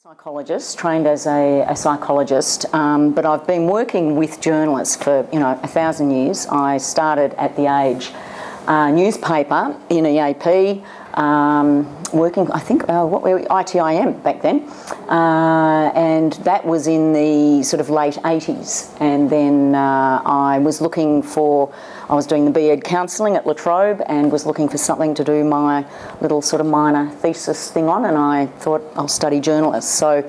Psychologist, trained as a psychologist, but I've been working with journalists for 1,000 years. I started at the Age newspaper in EAP, working, I think, ITIM back then, and that was in the sort of late 80s. And then I was doing the B.Ed counselling at La Trobe and was looking for something to do my little sort of minor thesis thing on, and I thought I'll study journalists. So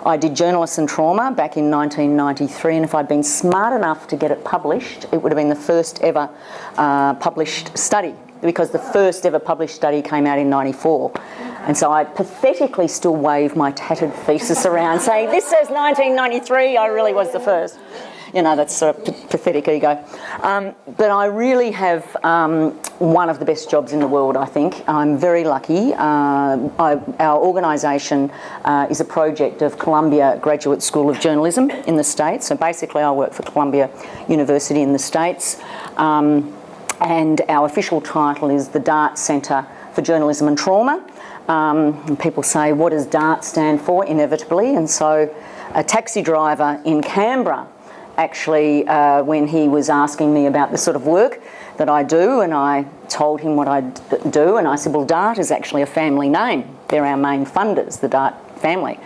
I did journalists and trauma back in 1993, and if I'd been smart enough to get it published, it would have been the first ever published study, because the first ever published study came out in 94. And so I pathetically still wave my tattered thesis around saying, this says 1993, I really was the first. That's sort of pathetic ego. But I really have one of the best jobs in the world, I think. I'm very lucky. Our organisation is a project of Columbia Graduate School of Journalism in the States. So basically I work for Columbia University in the States. And our official title is the DART Centre for Journalism and Trauma. And people say, what does DART stand for? Inevitably. And so a taxi driver in Canberra, actually, when he was asking me about the sort of work that I do, and I told him what I do, and I said, well, DART is actually a family name. They're our main funders, the DART family.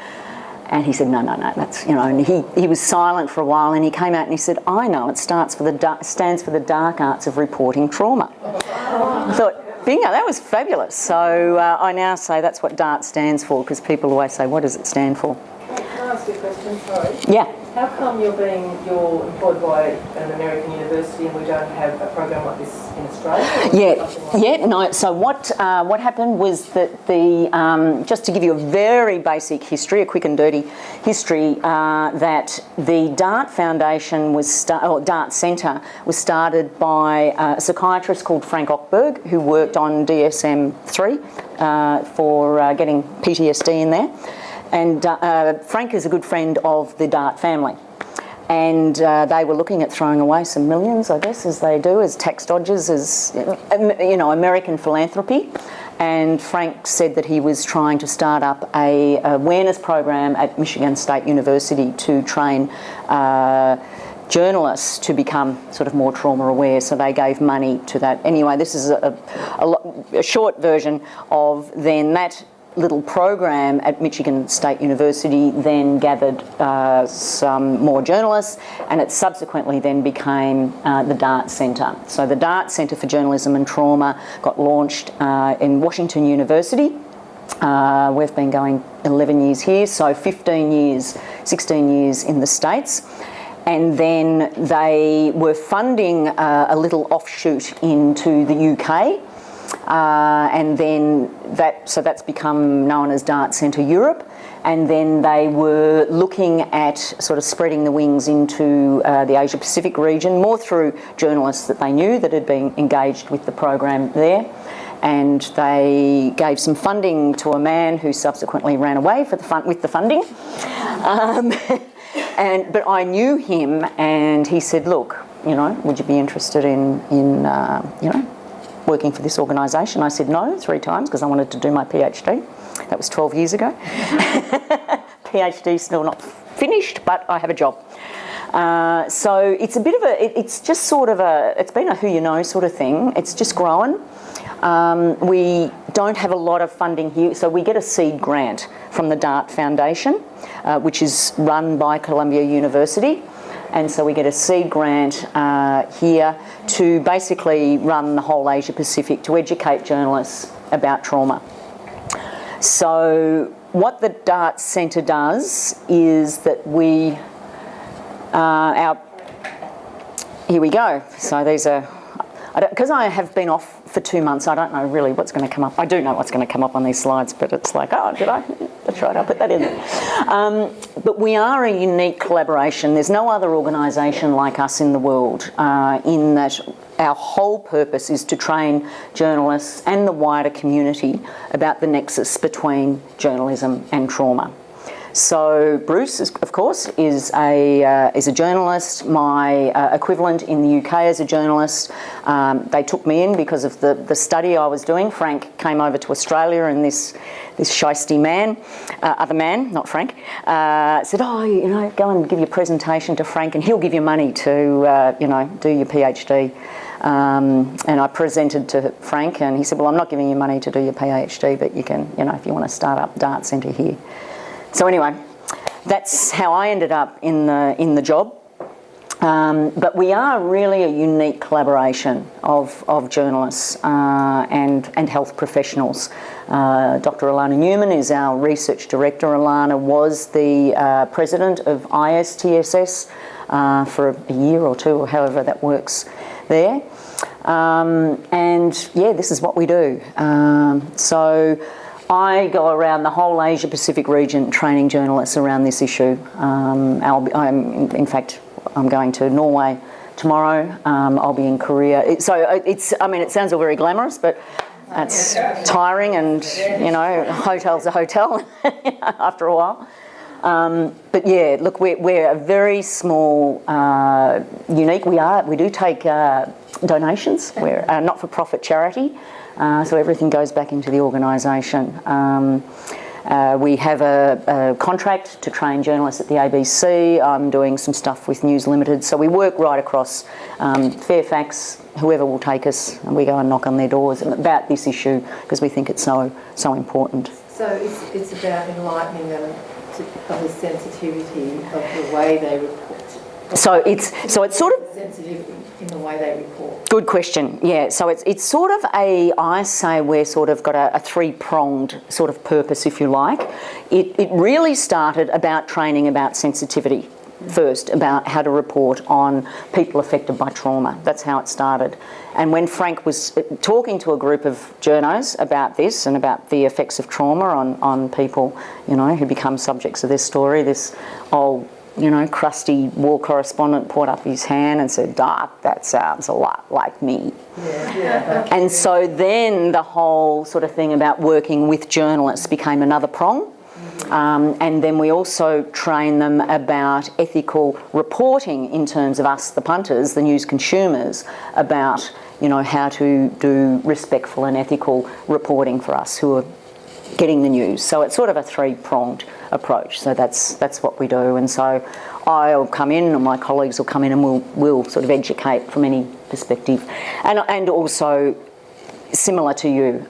And he said, no, that's, and he was silent for a while, and he came out and he said, I know, it stands for the dark arts of reporting trauma. I thought, bingo, that was fabulous. So I now say that's what DART stands for, because people always say, what does it stand for? Can I ask you a question? Sorry. Yeah. How come you're employed by an American university and we don't have a program like this in Australia? So what happened was that just to give you a very basic history, a quick and dirty history, that the DART Foundation DART Centre was started by a psychiatrist called Frank Ochberg, who worked on DSM-3 for getting PTSD in there. And Frank is a good friend of the DART family. And they were looking at throwing away some millions, I guess, as they do, as tax dodgers, as, American philanthropy. And Frank said that he was trying to start up a awareness program at Michigan State University to train journalists to become sort of more trauma aware, so they gave money to that. Anyway, this is a short version of then that little program at Michigan State University then gathered some more journalists, and it subsequently then became the DART Centre. So the DART Centre for Journalism and Trauma got launched in Washington University. We've been going 11 years here, so 16 years in the States. And then they were funding a little offshoot into the UK. And then that's become known as DART Centre Europe, and then they were looking at sort of spreading the wings into the Asia Pacific region, more through journalists that they knew that had been engaged with the program there, and they gave some funding to a man who subsequently ran away with the funding. But I knew him, and he said, look, would you be interested in working for this organisation? I said no 3 times because I wanted to do my PhD. That was 12 years ago. PhD still not finished, but I have a job. So it's a bit of it's just sort of it's been a who you know sort of thing. It's just growing. We don't have a lot of funding here, so we get a seed grant from the DART Foundation, which is run by Columbia University. And so we get a seed grant here to basically run the whole Asia Pacific to educate journalists about trauma. So what the DART Centre does is that here we go. So these are, because I have been off for 2 months, I don't know really what's going to come up. I do know what's going to come up on these slides, but it's like, oh, did I? That's right, I'll put that in there. But we are a unique collaboration. There's no other organisation like us in the world, in that our whole purpose is to train journalists and the wider community about the nexus between journalism and trauma. So Bruce, of course, is a journalist. My equivalent in the UK as a journalist. They took me in because of the study I was doing. Frank came over to Australia, and this shiesty man, other man, not Frank, said, "Oh, go and give your presentation to Frank, and he'll give you money to, do your PhD." And I presented to Frank, and he said, "Well, I'm not giving you money to do your PhD, but you can, if you want to start up Dart Centre here." So anyway, that's how I ended up in the job. But we are really a unique collaboration of journalists and health professionals. Dr. Alana Newman is our research director. Alana was the president of ISTSS for a year or two, or however that works there. This is what we do. So I go around the whole Asia Pacific region training journalists around this issue. I'm going to Norway tomorrow. I'll be in Korea. It sounds all very glamorous, but that's tiring, and hotel's a hotel after a while. But yeah, look, we're a very small, unique. We do take donations. We're a not-for-profit charity, so everything goes back into the organisation. We have a contract to train journalists at the ABC. I'm doing some stuff with News Limited. So we work right across Fairfax, whoever will take us, and we go and knock on their doors about this issue because we think it's so important. So it's about enlightening them of the sensitivity of the way they report. So it's sort of sensitive in the way they report. Good question. Yeah. So it's sort of I say we're sort of got a three-pronged sort of purpose, if you like. It really started about training about sensitivity first, about how to report on people affected by trauma. That's how it started. And when Frank was talking to a group of journos about this and about the effects of trauma on people, who become subjects of this story, this old, crusty war correspondent put up his hand and said, "Doc, that sounds a lot like me." Yeah. And so then the whole sort of thing about working with journalists became another prong. And then we also train them about ethical reporting in terms of us, the punters, the news consumers, about, how to do respectful and ethical reporting for us who are getting the news. So it's sort of a three-pronged approach. So that's what we do. And so I'll come in, and my colleagues will come in, and we'll sort of educate from any perspective. And also, similar to you,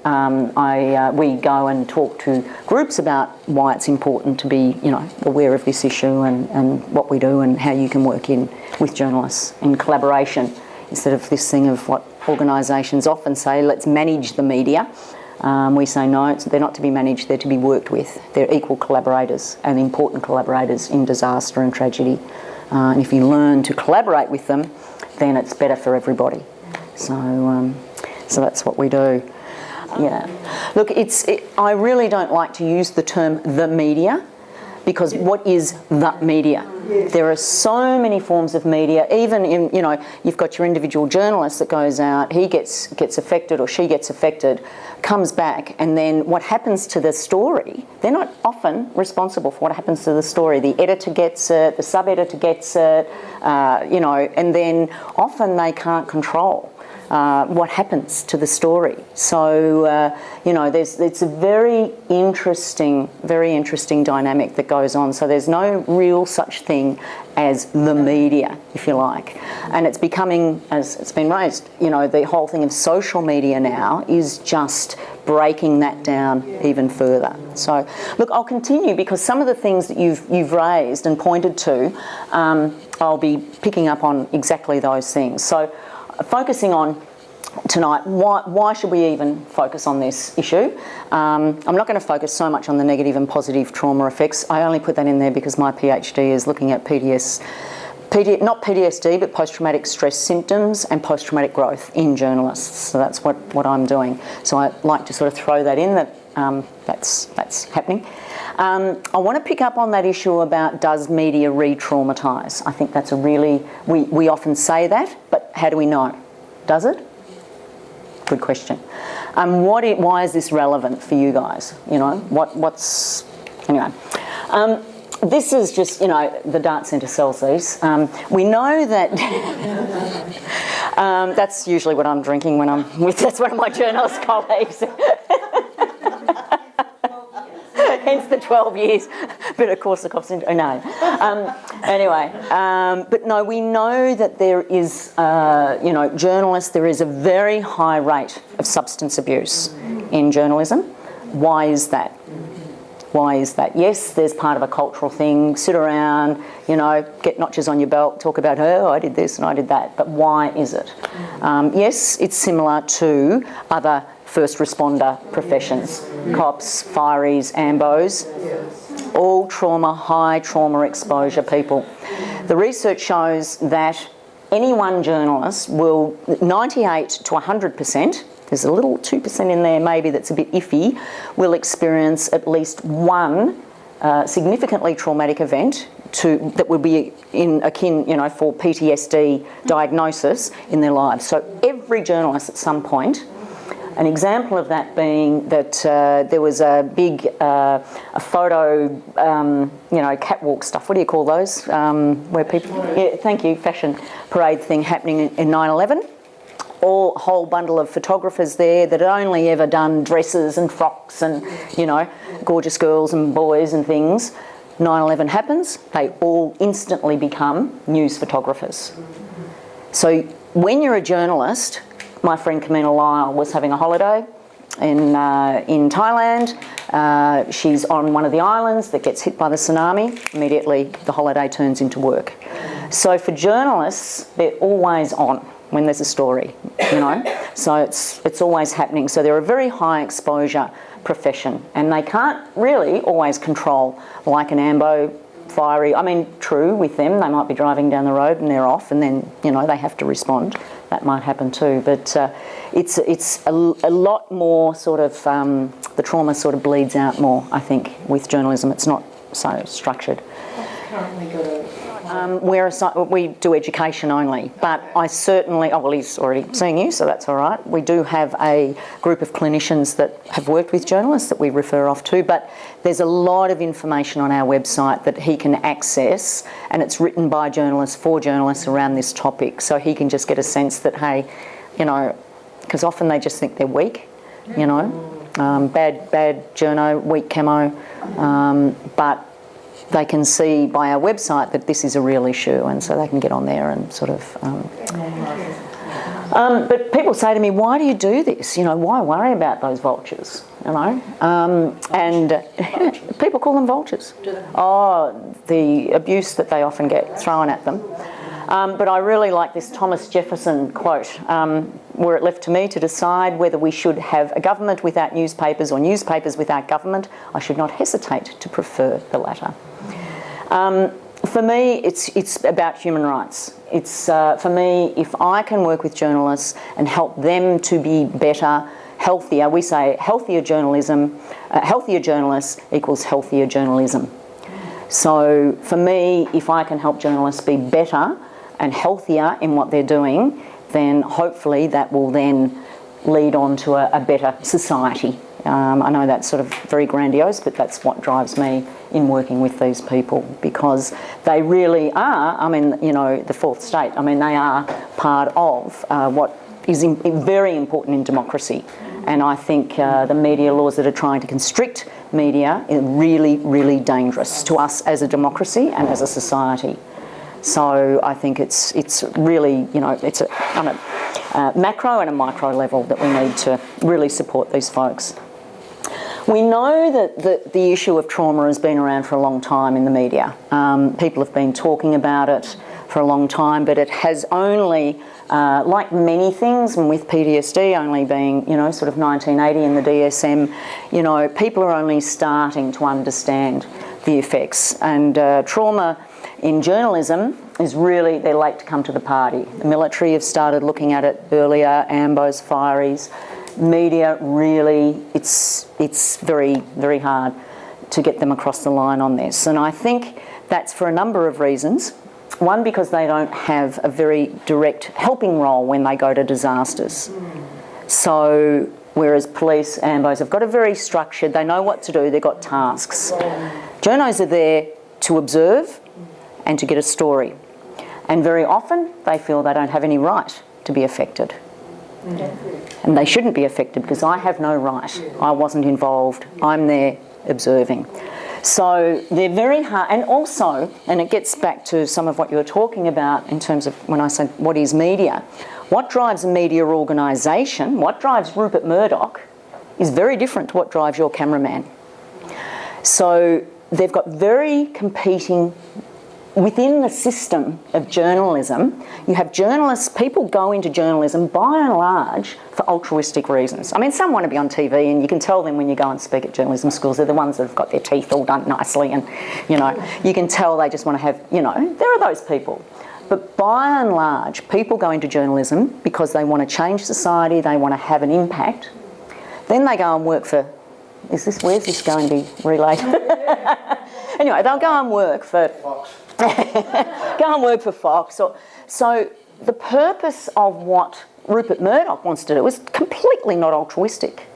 we go and talk to groups about why it's important to be, aware of this issue and what we do and how you can work in with journalists in collaboration, instead of this thing of what organisations often say, let's manage the media. We say no, they're not to be managed, they're to be worked with. They're equal collaborators and important collaborators in disaster and tragedy. And if you learn to collaborate with them, then it's better for everybody. So that's what we do. Yeah. Look, I really don't like to use the term the media, because what is the media? There are so many forms of media. Even in, you've got your individual journalist that goes out, he gets affected or she gets affected, comes back, and then what happens to the story, they're not often responsible for what happens to the story. The editor gets it, the sub-editor gets it, and then often they can't control what happens to the story. So, it's a very interesting dynamic that goes on. So there's no real such thing as the media, if you like. And it's becoming, as it's been raised, the whole thing of social media now is just breaking that down even further. So, look, I'll continue, because some of the things that you've raised and pointed to, I'll be picking up on exactly those things. So, focusing on tonight, why should we even focus on this issue? I'm not going to focus so much on the negative and positive trauma effects. I only put that in there because my PhD is looking at not PTSD, but post-traumatic stress symptoms and post-traumatic growth in journalists. So that's what I'm doing. So I like to sort of throw that in, that's happening. I want to pick up on that issue about, does media re-traumatise? I think that's we often say that, but how do we know? Does it? Good question. Why is this relevant for you guys? Anyway. this is just, the Dart Centre sells these. We know that that's usually what I'm drinking when I'm with, that's one of my journalist colleagues. Hence the 12 years. But of course the cops, no. But no, we know that there is, journalists, there is a very high rate of substance abuse in journalism. Why is that? Why is that? Yes, there's part of a cultural thing. Sit around, get notches on your belt, talk about, oh, I did this and I did that. But why is it? Yes, it's similar to other first responder professions. Cops, fireys, ambos, all trauma, high trauma exposure people. The research shows that any one journalist will, 98 to 100%, there's a little 2% in there maybe that's a bit iffy, will experience at least one significantly traumatic event that would be akin, for PTSD diagnosis in their lives. So every journalist at some point, an example of that being that there was a big a photo, catwalk stuff. What do you call those? Where people, thank you, fashion parade thing happening in 9/11. A whole bundle of photographers there that had only ever done dresses and frocks and, gorgeous girls and boys and things. 9/11 happens, they all instantly become news photographers. So when you're a journalist, my friend Kamina Lyle was having a holiday in Thailand. She's on one of the islands that gets hit by the tsunami. Immediately the holiday turns into work. So for journalists, they're always on when there's a story, So it's always happening. So they're a very high exposure profession and they can't really always control like an ambo, fiery. I mean, true, with them, they might be driving down the road and they're off and then, they have to respond. That might happen too. But it's a lot more sort of, the trauma sort of bleeds out more, I think, with journalism. It's not so structured. Currently got a... we do education only, but I certainly, he's already seeing you, so that's all right. We do have a group of clinicians that have worked with journalists that we refer off to, but there's a lot of information on our website that he can access, and it's written by journalists for journalists around this topic, so he can just get a sense that, hey, because often they just think they're weak, bad journo, weak camo, but they can see by our website that this is a real issue, and so they can get on there and sort of... but people say to me, why do you do this? Why worry about those vultures? And people call them vultures. Oh, the abuse that they often get thrown at them. But I really like this Thomas Jefferson quote, were it left to me to decide whether we should have a government without newspapers or newspapers without government, I should not hesitate to prefer the latter. For me, it's about human rights. It's for me, if I can work with journalists and help them to be better, healthier, we say healthier journalism, healthier journalists equals healthier journalism. So for me, if I can help journalists be better and healthier in what they're doing, then hopefully that will then lead on to a better society. I know that's sort of very grandiose, but that's what drives me in working with these people, because they really are, the fourth estate, they are part of what is very important in democracy. And I think the media laws that are trying to constrict media are really, really dangerous to us as a democracy and as a society. So I think it's really, it's on a macro and a micro level that we need to really support these folks. We know that the issue of trauma has been around for a long time in the media. People have been talking about it for a long time, but it has only, like many things, and with PTSD only being, sort of 1980 in the DSM, people are only starting to understand the effects. And trauma in journalism is really, they're late to come to the party. The military have started looking at it earlier, AMBOs, fireys. Media really, it's very, very hard to get them across the line on this. And I think that's for a number of reasons. One, because they don't have a very direct helping role when they go to disasters. So whereas police, AMBOs have got a very structured, they know what to do, they've got tasks. Journos are there to observe and to get a story. And very often they feel they don't have any right to be affected. And they shouldn't be affected because I have no right. I wasn't involved. I'm there observing. So they're very hard. And also, and it gets back to some of what you were talking about in terms of when I said what is media, what drives a media organisation, what drives Rupert Murdoch is very different to what drives your cameraman. So they've got very competing. Within the system of journalism, you have journalists, people go into journalism by and large for altruistic reasons. I mean, some want to be on TV and you can tell them when you go and speak at journalism schools, they're the ones that have got their teeth all done nicely and, you know, you can tell they just want to have, you know, there are those people. But by and large, people go into journalism because they want to change society, they want to have an impact. Then they go and work for, where's this going to be relayed? Anyway, they'll go and work for... go and work for Fox. So the purpose of what Rupert Murdoch wants to do is completely not altruistic,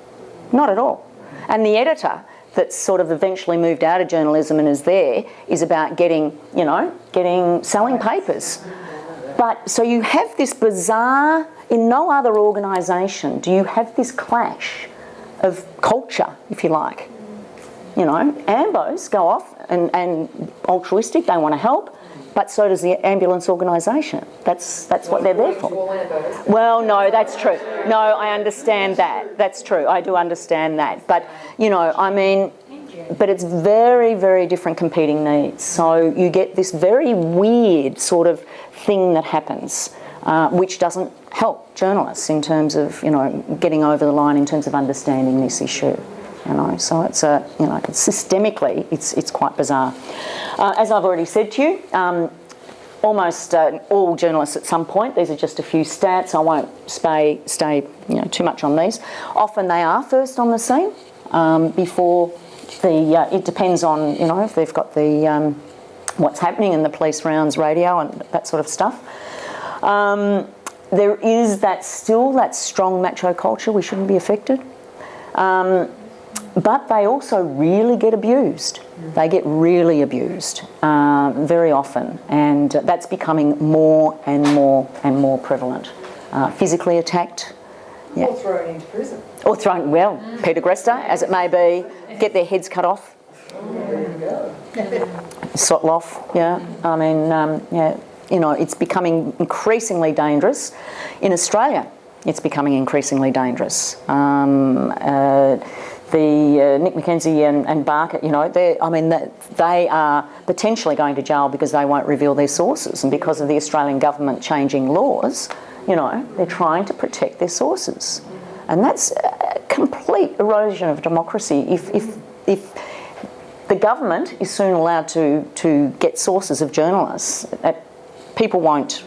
not at all. And the editor that's sort of eventually moved out of journalism and is there is about selling papers. But so you have this bizarre, in no other organisation do you have this clash of culture, if you like. You know, AMBOs go off and altruistic, they want to help, but so does the ambulance organisation. That's what they're there for. Well, no, that's true. No, I understand that. That's true. I do understand that. But, you know, I mean, but it's very, very different competing needs. So you get this very weird sort of thing that happens, which doesn't help journalists in terms of, you know, getting over the line in terms of understanding this issue. You know, so it's systemically, it's quite bizarre. As I've already said to you, almost all journalists at some point, these are just a few stats, I won't stay too much on these. Often they are first on the scene before it depends on, you know, if they've got the what's happening in the police rounds, radio and that sort of stuff. There is still that strong macho culture, we shouldn't be affected. But they also really get abused. They get really abused very often, and that's becoming more and more and more prevalent. Physically attacked. Yeah. Or thrown into prison. Or thrown, well, Peter Gresta, as it may be, get their heads cut off. There you go. Sotloff, yeah. I mean, yeah, you know, it's becoming increasingly dangerous. In Australia, it's becoming increasingly dangerous. Nick McKenzie and Barker, you know, they are potentially going to jail because they won't reveal their sources, and because of the Australian government changing laws, you know, they're trying to protect their sources, and that's a complete erosion of democracy. If the government is soon allowed to get sources of journalists, people won't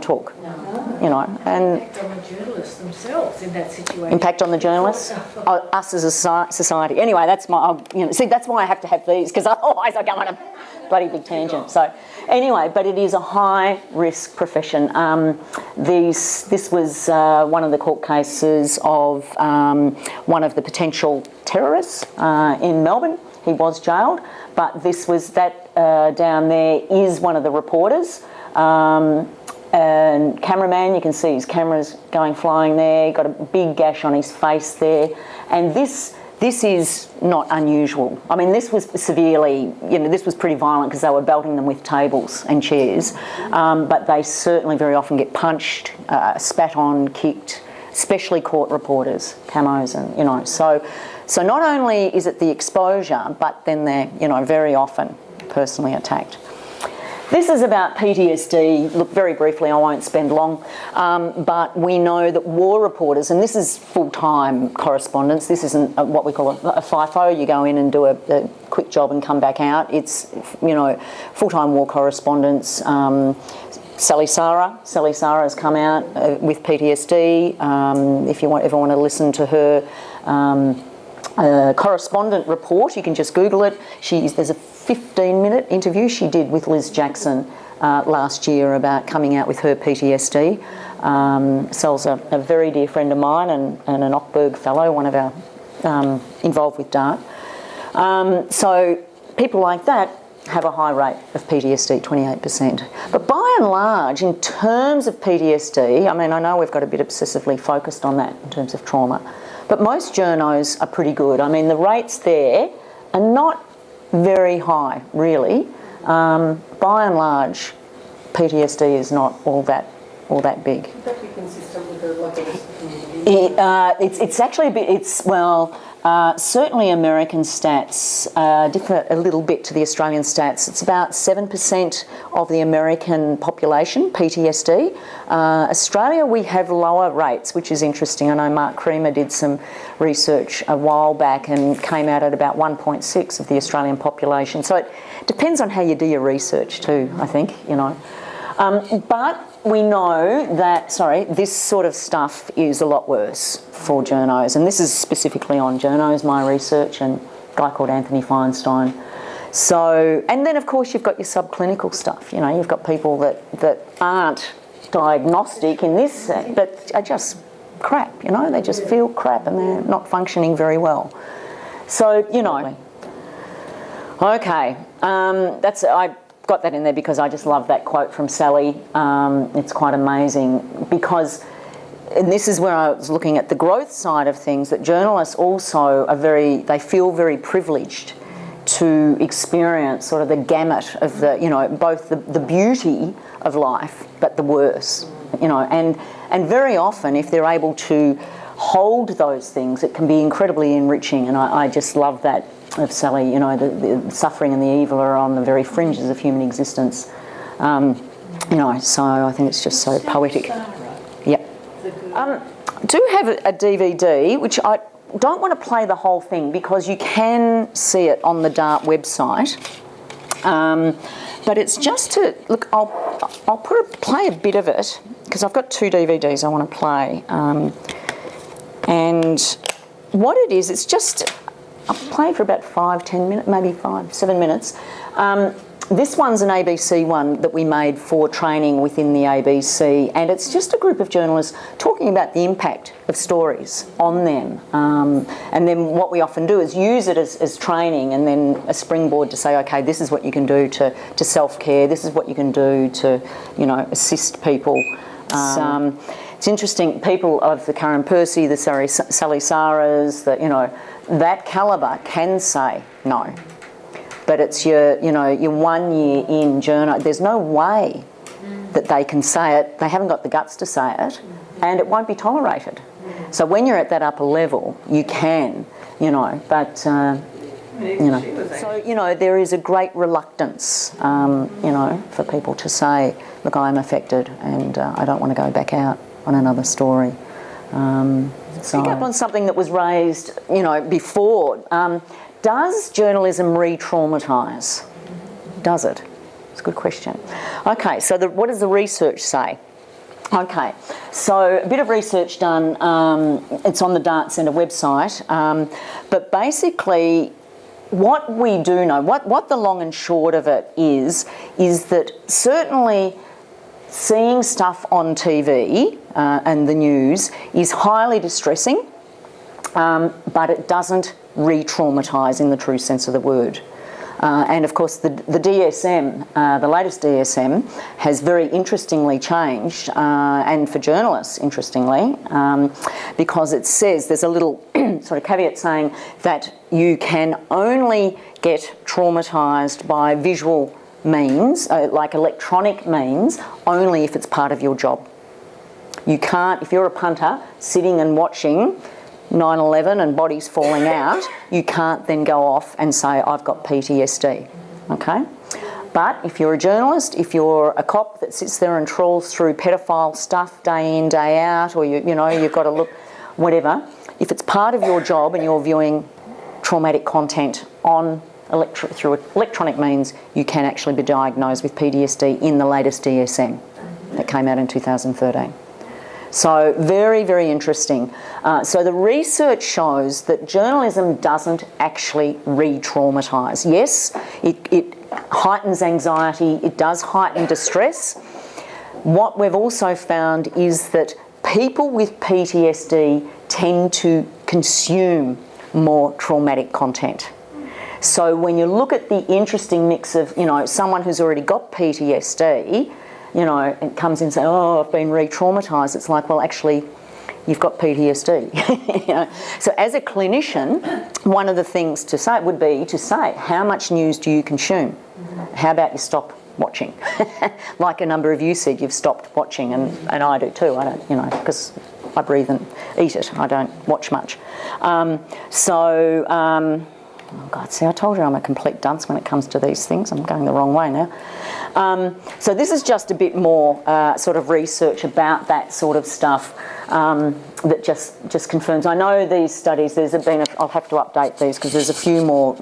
talk. You know, and impact on the journalists themselves in that situation. Impact on the journalists, us as a society. Anyway, that's why I have to have these, because otherwise I go on a bloody big tangent. So, anyway, but it is a high risk profession. This was one of the court cases of one of the potential terrorists in Melbourne. He was jailed, but this was down there is one of the reporters. And cameraman, you can see his cameras flying there, got a big gash on his face there. And this is not unusual. I mean, this was severely, you know, this was pretty violent because they were belting them with tables and chairs. But they certainly very often get punched, spat on, kicked, especially court reporters, camos, and, you know. So not only is it the exposure, but then they're, you know, very often personally attacked. This is about PTSD. Look, very briefly, I won't spend long, but we know that war reporters, and this is full-time correspondence, this isn't what we call a FIFO, you go in and do a quick job and come back out. It's, you know, full-time war correspondence. Sally Sarah has come out with PTSD. If you ever want to listen to her correspondent report, you can just Google it. There's a 15-minute interview she did with Liz Jackson last year about coming out with her PTSD. Sal's a very dear friend of mine and an October fellow, one of our involved with DART. So people like that, have a high rate of PTSD, 28%. But by and large, in terms of PTSD, I mean, I know we've got a bit obsessively focused on that in terms of trauma, but most journos are pretty good. I mean, the rates there are not very high, really. By and large, PTSD is not all that big. Would that be consistent with the local community? It's actually a bit. Certainly American stats differ a little bit to the Australian stats. It's about 7% of the American population, PTSD. Australia, we have lower rates, which is interesting. I know Mark Creamer did some research a while back and came out at about 1.6 of the Australian population. So it depends on how you do your research too, I think, But we know that, this sort of stuff is a lot worse for journos, and this is specifically on journos, my research, and a guy called Anthony Feinstein. So, and then of course you've got your subclinical stuff, you've got people that aren't diagnostic in this, but are just crap, they just feel crap and they're not functioning very well. So, okay, I got that in there because I just love that quote from Sally. It's quite amazing because, and this is where I was looking at the growth side of things, that journalists also they feel very privileged to experience sort of the gamut of both the beauty of life, but the worse, and very often if they're able to hold those things, it can be incredibly enriching, and I just love that of Sally, the suffering and the evil are on the very fringes of human existence. So I think it's just so poetic. Yeah. Do have a DVD, which I don't want to play the whole thing because you can see it on the DART website. But it's just to, look, I'll play a bit of it because I've got 2 DVDs I want to play. And what it is, it's just, I'll play for about 5-10 minutes, maybe 5-7 minutes. This one's an ABC one that we made for training within the ABC, and it's just a group of journalists talking about the impact of stories on them. And then what we often do is use it as training and then a springboard to say, okay, this is what you can do to self-care, this is what you can do to, assist people. It's interesting, people of the Karen Percy, the Sally Saras, that calibre can say no. But it's your 1 year in journo. There's no way that they can say it. They haven't got the guts to say it, and it won't be tolerated. So when you're at that upper level, you can, but, So, there is a great reluctance, for people to say, look, I'm affected and I don't want to go back out on another story. So pick up on something that was raised, before. Does journalism re-traumatise? Does it? It's a good question. Okay, so what does the research say? Okay, so a bit of research done. It's on the Dart Centre website. But basically, what we do know, what the long and short of it is that certainly seeing stuff on TV and the news is highly distressing, but it doesn't re-traumatise in the true sense of the word. And of course the DSM, the latest DSM, has very interestingly changed, and for journalists, interestingly, because it says, there's a little sort of caveat saying that you can only get traumatised by visual means, like electronic means, only if it's part of your job. You can't, if you're a punter sitting and watching 9/11 and bodies falling out, you can't then go off and say, I've got PTSD, okay? But if you're a journalist, if you're a cop that sits there and trawls through pedophile stuff day in, day out, or you've got to look, whatever, if it's part of your job and you're viewing traumatic content on through electronic means, you can actually be diagnosed with PTSD in the latest DSM that came out in 2013. So very, very interesting. So the research shows that journalism doesn't actually re-traumatise. Yes, it heightens anxiety, it does heighten distress. What we've also found is that people with PTSD tend to consume more traumatic content. So when you look at the interesting mix of, you know, someone who's already got PTSD, you know, and comes in and says, oh, I've been re-traumatised, it's like, well, actually, you've got PTSD. You know? So as a clinician, one of the things to say would be to say, how much news do you consume? How about you stop watching? Like a number of you said, you've stopped watching, and I do too. I don't, you know, because I breathe and eat it. I don't watch much. Oh God, see, I told you I'm a complete dunce when it comes to these things. I'm going the wrong way now. So this is just a bit more sort of research about that sort of stuff that just confirms. I know these studies, I'll have to update these because there's a few more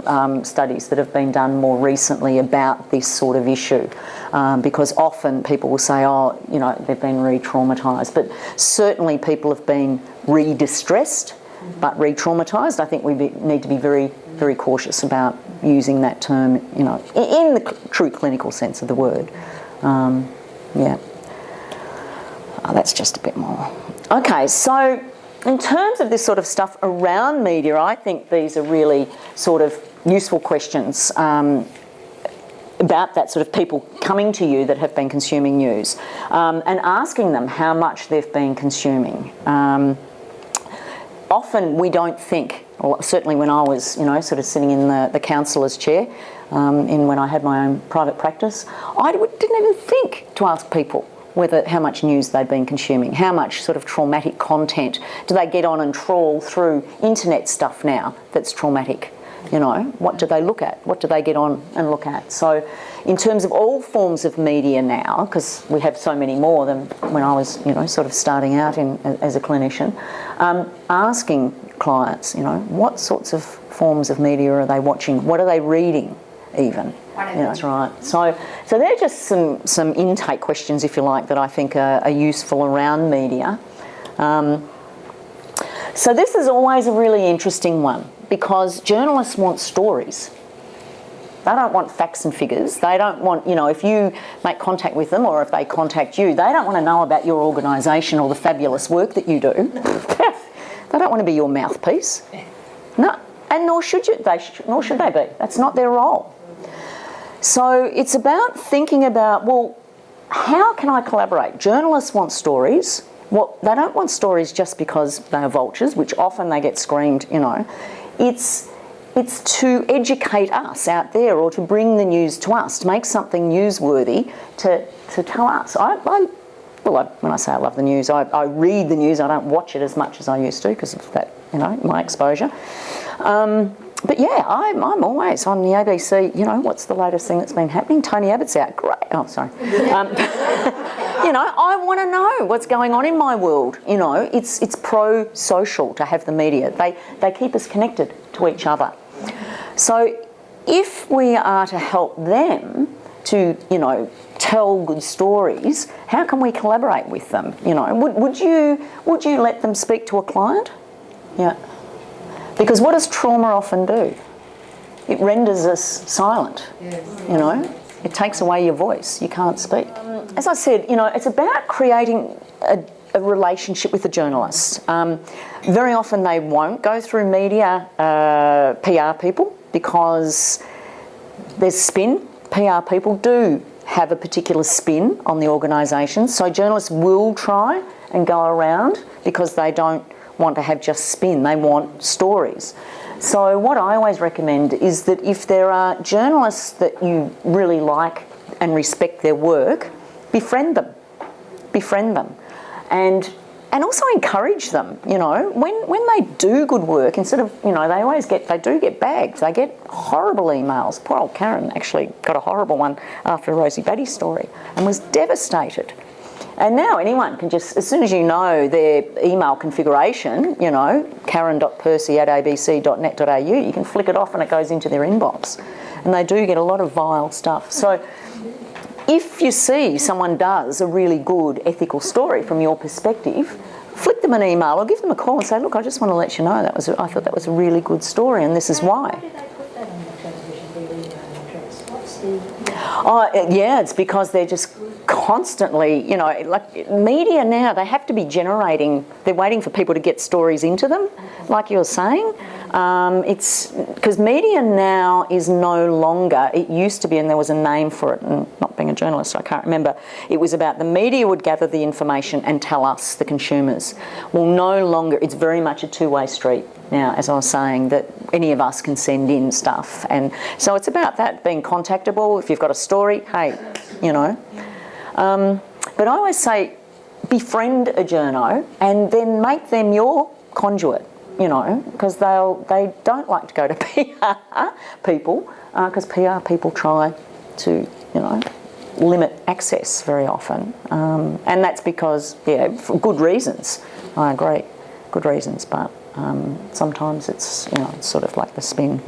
studies that have been done more recently about this sort of issue, because often people will say, oh, you know, they've been re-traumatised, but certainly people have been re-distressed, but re-traumatised. I think we need to be very, very cautious about using that term, you know, in the true clinical sense of the word. Yeah. Oh, that's just a bit more. Okay, so in terms of this sort of stuff around media, I think these are really sort of useful questions about that sort of people coming to you that have been consuming news, and asking them how much they've been consuming. Often we don't think, or certainly when I was, you know, sort of sitting in the counsellor's chair, when I had my own private practice, I didn't even think to ask people how much news they'd been consuming, how much sort of traumatic content do they get on and trawl through internet stuff now that's traumatic. You know, what do they look at? What do they get on and look at? So in terms of all forms of media now, because we have so many more than when I was, you know, sort of starting out as a clinician, asking clients, you know, what sorts of forms of media are they watching? What are they reading even? Yeah, that's right. So they're just some intake questions, if you like, that I think are useful around media. So this is always a really interesting one, because journalists want stories. They don't want facts and figures. They don't want, you know, if you make contact with them or if they contact you, they don't want to know about your organisation or the fabulous work that you do. They don't want to be your mouthpiece. No, and nor should you. Nor should they be. That's not their role. So it's about thinking about, well, how can I collaborate? Journalists want stories. Well, they don't want stories just because they are vultures, which often they get screamed, you know. It's to educate us out there, or to bring the news to us, to make something newsworthy to tell us. When I say I love the news, I read the news. I don't watch it as much as I used to because of that, you know, my exposure. But yeah, I'm always on the ABC, you know, what's the latest thing that's been happening? Tony Abbott's out. Great. Oh, sorry. You know, I want to know what's going on in my world. You know, it's pro-social to have the media. They keep us connected to each other. So if we are to help them to, you know, tell good stories, how can we collaborate with them? You know, would you let them speak to a client? Yeah. Because what does trauma often do? It renders us silent, you know. It takes away your voice. You can't speak. As I said, you know, it's about creating a relationship with the journalists. Very often they won't go through media PR people because there's spin. PR people do have a particular spin on the organisation. So journalists will try and go around because they don't want to have just spin, they want stories. So what I always recommend is that if there are journalists that you really like and respect their work, befriend them, and also encourage them. You know, when they do good work, instead of, you know, they do get bagged, they get horrible emails. Poor old Karen actually got a horrible one after Rosie Batty's story and was devastated. And now anyone can just, as soon as you know their email configuration, you know, karen.percy@abc.net.au, you can flick it off and it goes into their inbox. And they do get a lot of vile stuff. So if you see someone does a really good ethical story from your perspective, flick them an email or give them a call and say, look, I just want to let you know I thought that was a really good story and this is why. Why do they put that on the television, the email address? What's the... Oh, yeah, it's because they're just constantly, you know, like media now, they have to be generating, they're waiting for people to get stories into them, like you were saying. It's because media now is no longer, it used to be, and there was a name for it, and not being a journalist, I can't remember, it was about the media would gather the information and tell us, the consumers. Well, no longer, it's very much a two-way street now, as I was saying, that any of us can send in stuff. And so it's about that, being contactable. If you've got a story, hey, you know. But I always say, befriend a journo and then make them your conduit, you know, because they don't like to go to PR people, because PR people try to, you know, limit access very often. And that's because, yeah, for good reasons. I agree, good reasons, but sometimes it's, you know, it's sort of like the spin.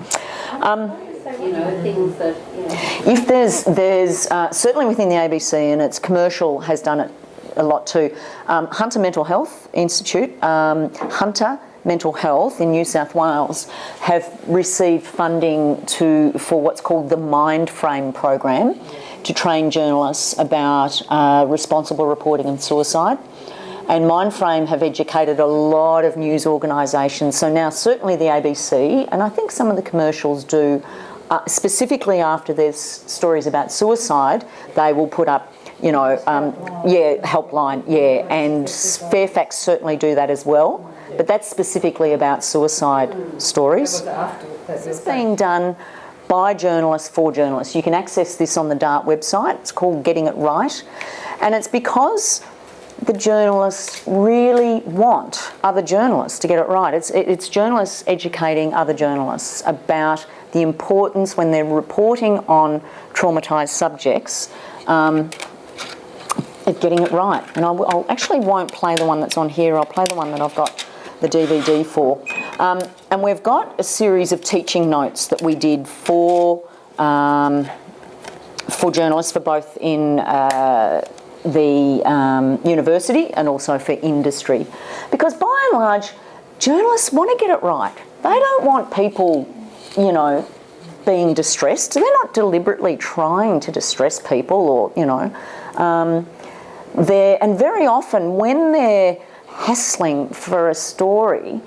You know, things that, you know. If there's certainly within the ABC, and its commercial has done it a lot too, Hunter Mental Health Institute, Hunter Mental Health in New South Wales have received funding for what's called the Mind Frame program to train journalists about responsible reporting and suicide. And Mindframe have educated a lot of news organisations. So now certainly the ABC, and I think some of the commercials do, specifically after there's stories about suicide, they will put up, you know, helpline, yeah, and Fairfax certainly do that as well. But that's specifically about suicide stories. This is being done by journalists for journalists. You can access this on the DART website. It's called Getting It Right. And it's because the journalists really want other journalists to get it right. It's journalists educating other journalists about the importance when they're reporting on traumatised subjects of getting it right. And I actually won't play the one that's on here. I'll play the one that I've got the DVD for. And we've got a series of teaching notes that we did for journalists, for both in the university and also for industry. Because by and large, journalists want to get it right. They don't want people, you know, being distressed. They're not deliberately trying to distress people or, you know. And very often when they're hassling for a story,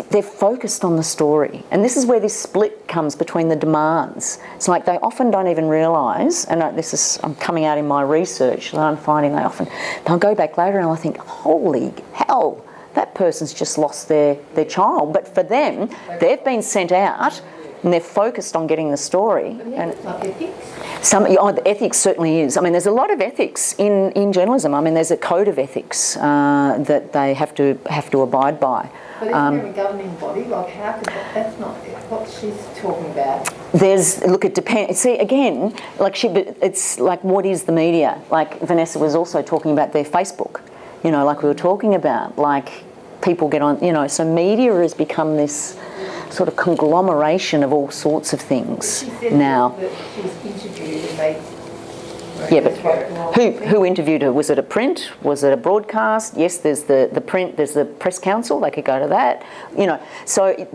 they're focused on the story. And this is where this split comes between the demands. It's like they often don't even realise, and I'm coming out in my research that I'm finding they'll go back later and I'll think, holy hell, that person's just lost their child. But for them, they've been sent out and they're focused on getting the story. And the ethics certainly is. I mean, there's a lot of ethics in journalism. I mean, there's a code of ethics that they have to abide by. But isn't there a governing body? Like, how could that's not what she's talking about. It depends. See, again, it's like, what is the media? Like Vanessa was also talking about their Facebook, you know, like we were talking about, like people get on, you know, so media has become this sort of conglomeration of all sorts of things now. That she's interviewed and they... Yeah, but who interviewed her? Was it a print? Was it a broadcast? Yes, there's the print, there's the press council, they could go to that. You know, so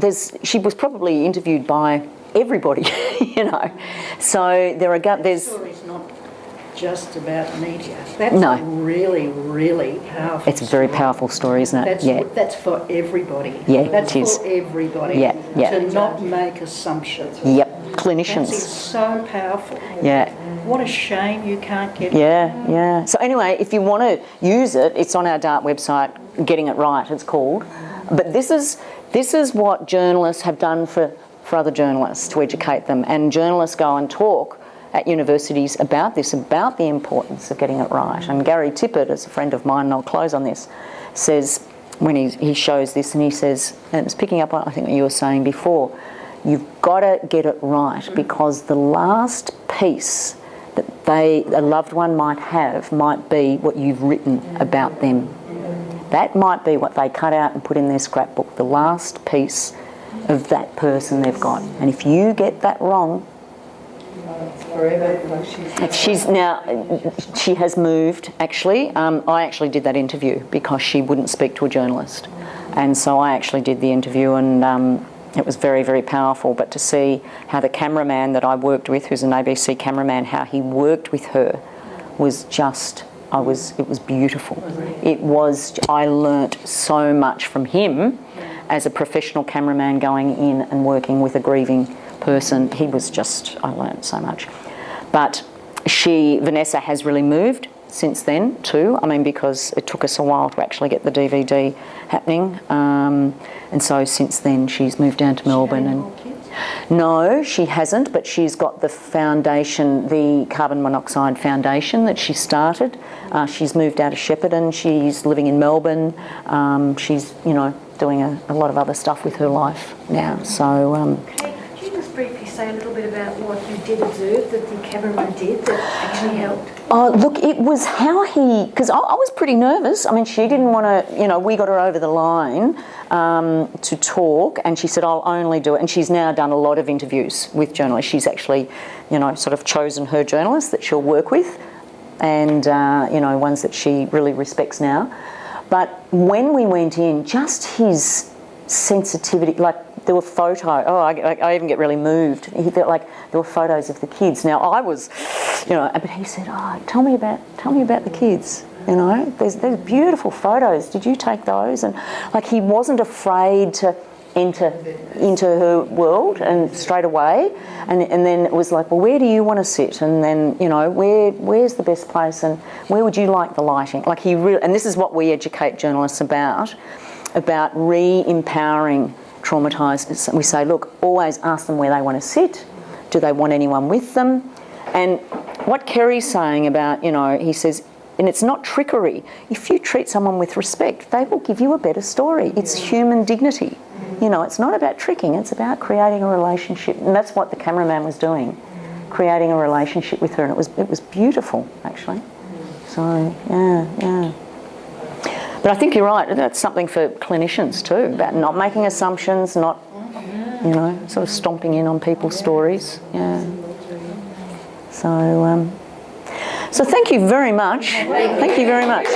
she was probably interviewed by everybody, you know. So there's... The story's not just about media. That's a really, really powerful It's a very powerful story, isn't it? That's for everybody. Yeah, that's it is. for everybody. Yeah, yeah. To not make assumptions. Yep, clinicians. That is so powerful. Yeah. What a shame you can't get it. Yeah. So anyway, if you want to use it, it's on our DART website, Getting It Right, it's called. But this is what journalists have done for other journalists to educate them. And journalists go and talk at universities about this, about the importance of getting it right. And Gary Tippett, as a friend of mine, and I'll close on this, says, when he shows this, and he says, and it's picking up on, I think, what you were saying before, you've got to get it right, because the last piece that a loved one might have might be what you've written about them. That might be what they cut out and put in their scrapbook, the last piece of that person they've got. And if you get that wrong, she has moved, actually. I actually did that interview because she wouldn't speak to a journalist. And so I actually did the interview, and it was very, very powerful. But to see how the cameraman that I worked with, who's an ABC cameraman, how he worked with her was just, it was beautiful. I learnt so much from him, as a professional cameraman going in and working with a grieving person. He was just, I learned so much. But Vanessa has really moved since then too. I mean, because it took us a while to actually get the DVD happening. And so since then she's moved down to Melbourne. And no, she hasn't, but she's got the foundation, the carbon monoxide foundation that she started. She's moved out of Shepparton. She's living in Melbourne. She's, you know, doing a lot of other stuff with her life now. So. Cait, could you just briefly say a little bit about what you did observe that the cameraman did that actually helped? Oh, look, it was how because I was pretty nervous. I mean, she didn't want to, you know, we got her over the line to talk, and she said, I'll only do it. And she's now done a lot of interviews with journalists. She's actually, you know, sort of chosen her journalists that she'll work with, and, you know, ones that she really respects now. But when we went in, just his sensitivity, like, there were photos. Oh, I even get really moved. There were photos of the kids. Now I was, you know, but he said, "Oh, tell me about the kids. You know, there's beautiful photos. Did you take those?" And like, he wasn't afraid to enter into her world and straight away. And then it was like, well, where do you want to sit? And then, you know, where's the best place? And where would you like the lighting? Like, he really, and this is what we educate journalists about re-empowering traumatised. We say, look, always ask them where they want to sit. Do they want anyone with them? And what Kerry's saying about, you know, he says, and it's not trickery. If you treat someone with respect, they will give you a better story. It's human dignity. You know, it's not about tricking, it's about creating a relationship. And that's what the cameraman was doing, creating a relationship with her. And it was beautiful, actually. So, yeah. But I think you're right, that's something for clinicians too, about not making assumptions, not, you know, sort of stomping in on people's stories. Yeah. So thank you very much. Thank you very much.